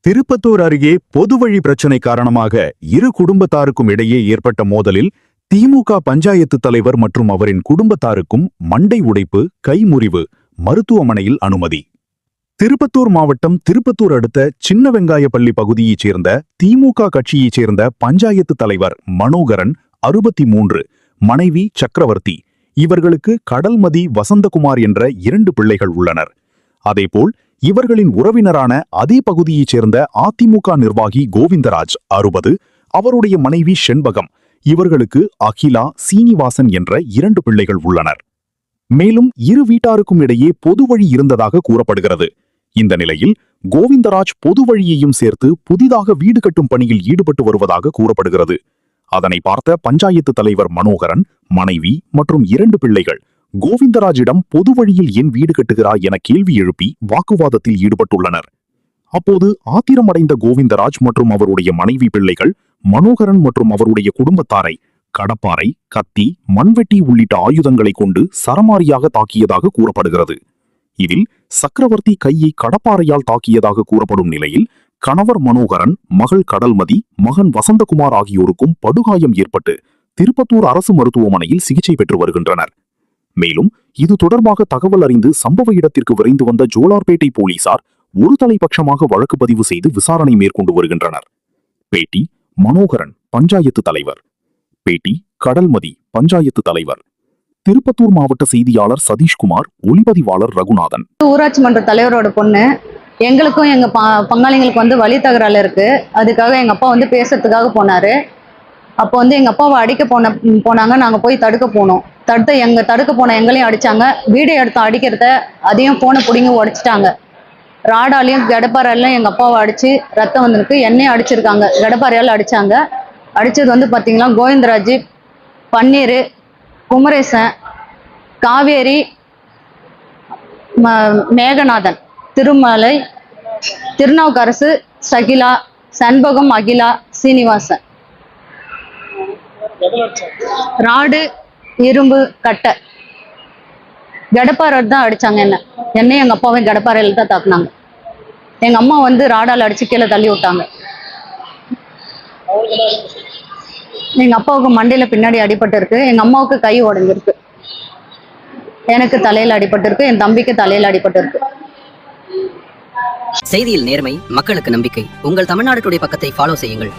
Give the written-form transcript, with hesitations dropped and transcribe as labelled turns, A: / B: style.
A: திருப்பத்தூர் அருகே பொதுவழி பிரச்சினை காரணமாக இரு குடும்பத்தாருக்கும் இடையே ஏற்பட்ட மோதலில் திமுக பஞ்சாயத்து தலைவர் மற்றும் அவரின் குடும்பத்தாருக்கும் மண்டை உடைப்பு, கைமுறிவு, மருத்துவமனையில் அனுமதி. திருப்பத்தூர் மாவட்டம் திருப்பத்தூர் அடுத்த சின்ன வெங்காயப்பள்ளி பகுதியைச் சேர்ந்த திமுக கட்சியைச் சேர்ந்த பஞ்சாயத்து தலைவர் மனோகரன் 63, மனைவி சக்கரவர்த்தி, இவர்களுக்கு கடல்மதி, வசந்தகுமார் என்ற 2 பிள்ளைகள் உள்ளனர். அதேபோல் இவர்களின் உறவினரான அதே பகுதியைச் சேர்ந்த அதிமுக நிர்வாகி கோவிந்தராஜ் 60, அவருடைய மனைவி செண்பகம், இவர்களுக்கு அகிலா, சீனிவாசன் என்ற 2 பிள்ளைகள் உள்ளனர். மேலும் இரு வீட்டாருக்கும் இடையே பொது வழி இருந்ததாக கூறப்படுகிறது. இந்த நிலையில் கோவிந்தராஜ் பொது வழியையும் சேர்த்து புதிதாக வீடு கட்டும் பணியில் ஈடுபட்டு வருவதாக கூறப்படுகிறது. அதனை பார்த்த பஞ்சாயத்து தலைவர் மனோகரன், மனைவி மற்றும் 2 பிள்ளைகள் கோவிந்தராஜிடம் பொது வழியில் ஏன் வீடு கட்டுகிறாய் என கேள்வி எழுப்பி வாக்குவாதத்தில் ஈடுபட்டுள்ளனர். அப்போது ஆத்திரமடைந்த கோவிந்தராஜ் மற்றும் அவருடைய மனைவி பிள்ளைகள் மனோகரன் மற்றும் அவருடைய குடும்பத்தாரை கடப்பாரை, கத்தி, மண்வெட்டி உள்ளிட்ட ஆயுதங்களை கொண்டு சரமாரியாக தாக்கியதாக கூறப்படுகிறது. இதில் சக்கரவர்த்தி கையை கடப்பாறையால் தாக்கியதாக கூறப்படும் நிலையில் கணவர் மனோகரன், மகள் கடல்மதி, மகன் வசந்தகுமார் ஆகியோருக்கும் படுகாயம் ஏற்பட்டு திருப்பத்தூர் அரசு மருத்துவமனையில் சிகிச்சை பெற்று வருகின்றனர். மேலும் இது தொடர்பாக தகவல் அறிந்து சம்பவ இடத்திற்கு விரைந்து வந்த ஜோலார்பேட்டை போலீசார் ஒரு தலைபட்சமாக வழக்கு பதிவு செய்து விசாரணை மேற்கொண்டு வருகின்றனர். பேட்டி மனோகரன், பஞ்சாயத்து தலைவர். பேட்டி கடல்மதி, பஞ்சாயத்து தலைவர். திருப்பத்தூர் மாவட்ட செய்தியாளர் சதீஷ்குமார், ஒளிப்பதிவாளர் ரகுநாதன்.
B: ஊராட்சி மன்ற தலைவரோட பொண்ணு. எங்களுக்கும் எங்க பங்காளிங்களுக்கு வந்து வழி தகராறு இருக்கு. அதுக்காக எங்க அப்பா வந்து பேசுறதுக்காக போனாரு. அப்போ வந்து எங்க அப்பாவை அடிக்க போனாங்க. நாங்க போய் தடுக்க போனோம். தடுக்க போன எங்களையும் அடிச்சாங்க. வீடியோ எடுத்து அடிக்கிறத அதையும் போனை பிடிங்க உடைச்சிட்டாங்க. ராடாலையும் கடப்பாறையாலையும் எங்க அப்பாவை அடிச்சு ரத்தம் வந்திருக்கு. என்னையும் அடிச்சிருக்காங்க. கடப்பாறையால அடிச்சாங்க. அடிச்சது வந்து பாத்தீங்கன்னா கோவிந்தராஜ், பன்னீர், குமரேசன், காவேரி, மேகநாதன், திருமலை, திருநாவுக்கரசு, சகிலா, சண்பகம், அகிலா, சீனிவாசன். ராடு, இரும்பு கட்டை, கடப்பாறை தான் அடிச்சாங்க. என்னையும் எங்க அப்பாவையும் கடப்பாறையில தான் தாக்குனாங்க. எங்க அம்மா வந்து ராடால அடிச்சு கீழே தள்ளி விட்டாங்க. எங்க அப்பாவுக்கு மண்டையில பின்னாடி அடிபட்டு இருக்கு. எங்க அம்மாவுக்கு கை உடைஞ்சிருக்கு. எனக்கு தலையில அடிபட்டு இருக்கு. என் தம்பிக்கு தலையில அடிபட்டு இருக்கு.
C: செய்தியில் நேர்மை, மக்களுக்கு நம்பிக்கை. உங்கள் தமிழ்நாடு டுடே பக்கத்தை ஃபாலோ செய்யுங்கள்.